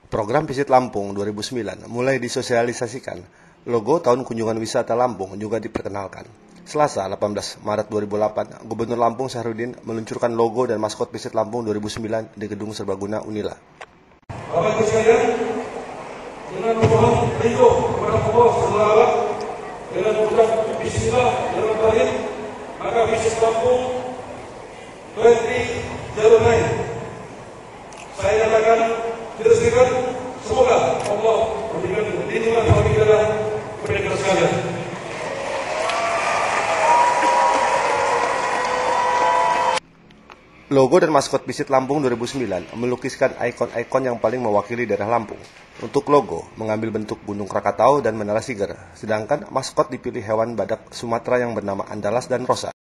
Program Visit Lampung 2009 mulai disosialisasikan. Logo Tahun Kunjungan Wisata Lampung juga diperkenalkan. Selasa, 18 Maret 2008, Gubernur Lampung Syahruddin meluncurkan logo dan maskot Visit Lampung 2009 di Gedung Serbaguna Unila. Bapak Ibu sekalian, dengan memohon ridho kepada Allah SWT dengan ucap Bismillah dalam Bahir, maka Visit Lampung 2009 saya nyatakan diresmikan. Semoga Allah memberikan lindungan bagi kita sekalian. Logo dan maskot Visit Lampung 2009 melukiskan ikon-ikon yang paling mewakili daerah Lampung. Untuk logo, mengambil bentuk Gunung Krakatau dan Menara Siger, sedangkan maskot dipilih hewan badak Sumatera yang bernama Andalas dan Rosa.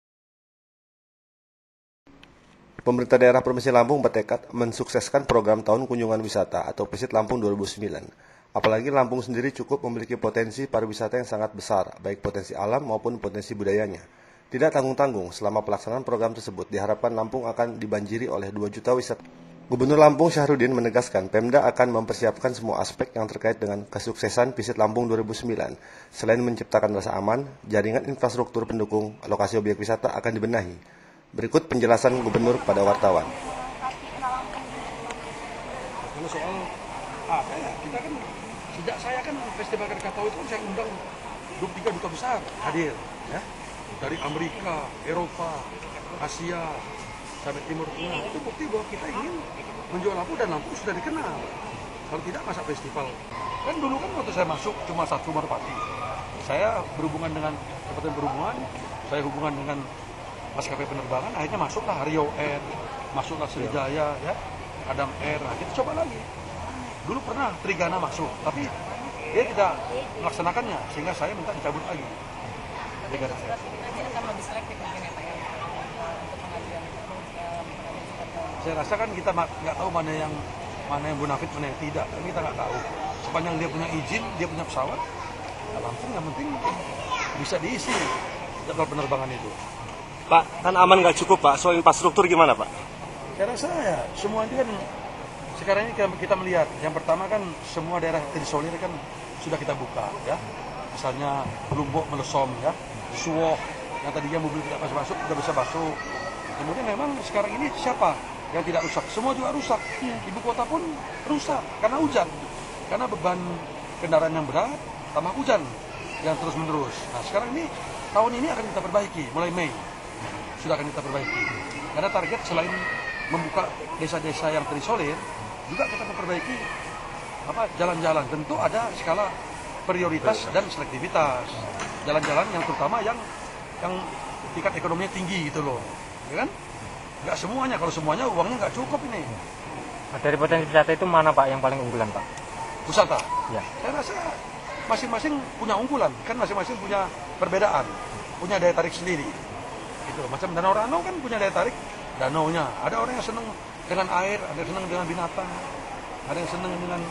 Pemerintah daerah Provinsi Lampung bertekad mensukseskan program Tahun Kunjungan Wisata atau Visit Lampung 2009. Apalagi Lampung sendiri cukup memiliki potensi pariwisata yang sangat besar, baik potensi alam maupun potensi budayanya. Tidak tanggung-tanggung, selama pelaksanaan program tersebut diharapkan Lampung akan dibanjiri oleh 2 juta wisata. Gubernur Lampung Syahruddin menegaskan Pemda akan mempersiapkan semua aspek yang terkait dengan kesuksesan Visit Lampung 2009. Selain menciptakan rasa aman, jaringan infrastruktur pendukung lokasi objek wisata akan dibenahi. Berikut penjelasan Gubernur pada wartawan. Kalau soal kita kan sejak saya kan Festival Krakatau itu kan saya undang 23 duta besar hadir, ya, dari Amerika, Eropa, Asia, sampai Timur Tengah. Itu bukti bahwa kita ingin menjual Lampung dan Lampung sudah dikenal. Kalau tidak masa festival. Kan dulu kan waktu saya masuk cuma satu merpati. Saya berhubungan dengan Kementerian Perhubungan, saya hubungan dengan maskapai penerbangan, akhirnya masuklah Rio Air, masuklah Sriwijaya, ya, Adam Air. Nah, kita coba lagi. Dulu pernah Trigana masuk, tapi dia tidak melaksanakannya, sehingga saya minta dicabut lagi. Trigana saya. Saya rasa kan kita nggak tahu mana yang bonafit, mana yang tidak, kan kita nggak tahu. Sepanjang dia punya izin, dia punya pesawat, ya langsung yang penting bisa diisi jadwal penerbangan itu. Pak, kan aman nggak cukup Pak, soal infrastruktur gimana Pak? Saya rasa ya, semua ini kan sekarang ini kita melihat, yang pertama kan semua daerah terisolir kan sudah kita buka, ya. Misalnya Lombok Melesom, ya, Suwoh yang tadinya mobil tidak masuk sudah bisa masuk. Kemudian memang sekarang ini siapa yang tidak rusak? Semua juga rusak. Ibu kota pun rusak karena hujan, karena beban kendaraan yang berat tambah hujan yang terus menerus. Nah sekarang ini tahun ini akan kita perbaiki mulai Mei. Sudah akan kita perbaiki. Karena target selain membuka desa-desa yang terisolir, juga kita memperbaiki jalan-jalan. Tentu ada skala prioritas dan selektivitas. Jalan-jalan yang terutama yang tingkat ekonominya tinggi gitu loh, ya kan? Nggak semuanya, kalau semuanya uangnya nggak cukup ini. Nah, dari potensi wisata itu mana Pak yang paling unggulan Pak? Wisata? Ya. Saya rasa masing-masing punya unggulan, kan masing-masing punya perbedaan, punya daya tarik sendiri. Gitu. Macam Danau Rano kan punya daya tarik danaunya. Ada orang yang senang dengan air, ada yang senang dengan binatang, ada yang senang dengan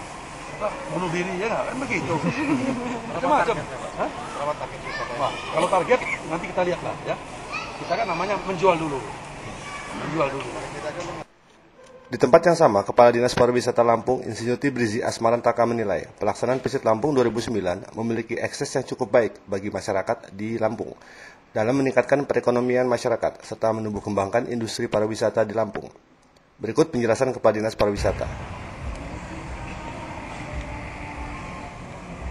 bunuh diri, ya kan begitu. Macam-macam. Nah, kalau target nanti kita lihat lah, ya. Kita kan namanya menjual dulu. Di tempat yang sama, Kepala Dinas Pariwisata Lampung, Insinyur Brizi Asmarantaka menilai pelaksanaan Visit Lampung 2009 memiliki akses yang cukup baik bagi masyarakat di Lampung dalam meningkatkan perekonomian masyarakat serta menumbuh kembangkan industri pariwisata di Lampung. Berikut penjelasan Kepala Dinas Pariwisata.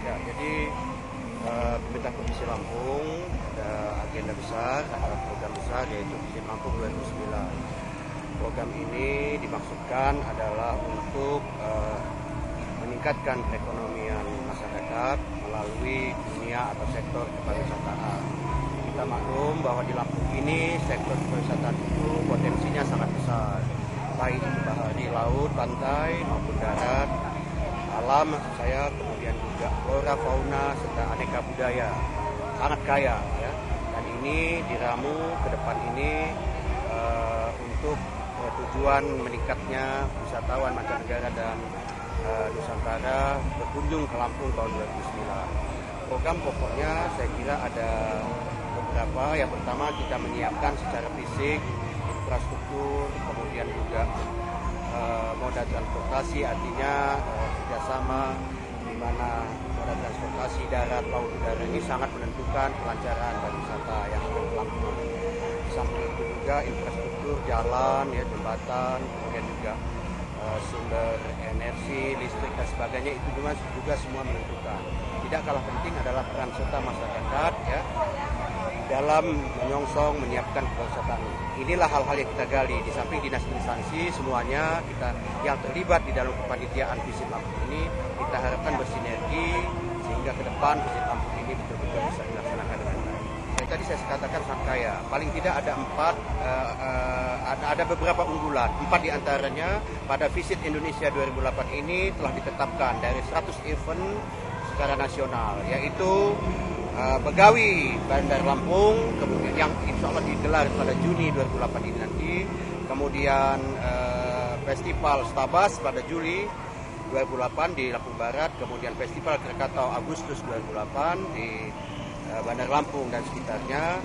Ya, jadi pemerintah Provinsi Lampung ada agenda besar, ada program besar yaitu Visit Lampung 2009. Program ini dimaksudkan adalah untuk meningkatkan perekonomian masyarakat melalui dunia atau sektor kepariwisataan. Kita maklum bahwa di Lampung ini sektor pariwisata itu potensinya sangat besar, baik itu di laut, pantai maupun darat, alam maksud saya, kemudian juga flora, fauna serta aneka budaya, sangat kaya, ya. Dan ini diramu ke depan ini untuk tujuan meningkatnya wisatawan mancanegara dan Nusantara berkunjung ke Lampung tahun 2009. Program pokoknya saya kira ada beberapa. Yang pertama kita menyiapkan secara fisik infrastruktur, kemudian juga moda transportasi, artinya kerjasama di mana moda transportasi darat, laut, udara ini sangat menentukan kelancaran pariwisata yang akan Lampung. Di samping itu juga infrastruktur jalan, ya, jembatan, kemudian juga sumber energi, listrik dan sebagainya itu juga semua menentukan. Tidak kalah penting adalah peran serta masyarakat, ya, dalam menyongsong menyiapkan pariwisata. Inilah hal-hal yang kita gali. Di samping dinas instansi semuanya kita yang terlibat di dalam kepanitiaan Visit Lampung ini kita harapkan bersinergi sehingga ke depan Visit Lampung ini betul-betul bisa dilaksanakan dengan baik. Tadi saya katakan sangat kaya. Paling tidak ada ada beberapa unggulan. 4 diantaranya pada Visit Indonesia 2008 ini telah ditetapkan dari 100 event secara nasional, yaitu Begawi Bandar Lampung, kemudian yang insya Allah digelar pada Juni 2008 ini nanti, kemudian Festival Stabas pada Juli 2008 di Lampung Barat, kemudian Festival Krakatau Agustus 2008 di Bandar Lampung dan sekitarnya,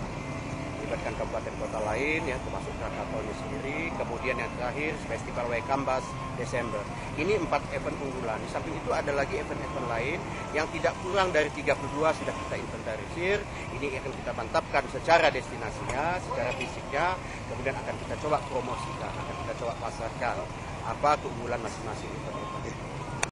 melibatkan kabupaten kota lain, ya, termasuk Krakataunya sendiri, kemudian yang terakhir Festival Waikambas Desember. Ini 4 event unggulan. Di samping itu ada lagi event-event lain yang tidak kurang dari 32 sudah kita inventarisir. Ini akan kita mantapkan secara destinasinya, secara fisiknya, kemudian akan kita coba promosikan, akan kita coba pasarkan apa keunggulan masing-masing event-event itu.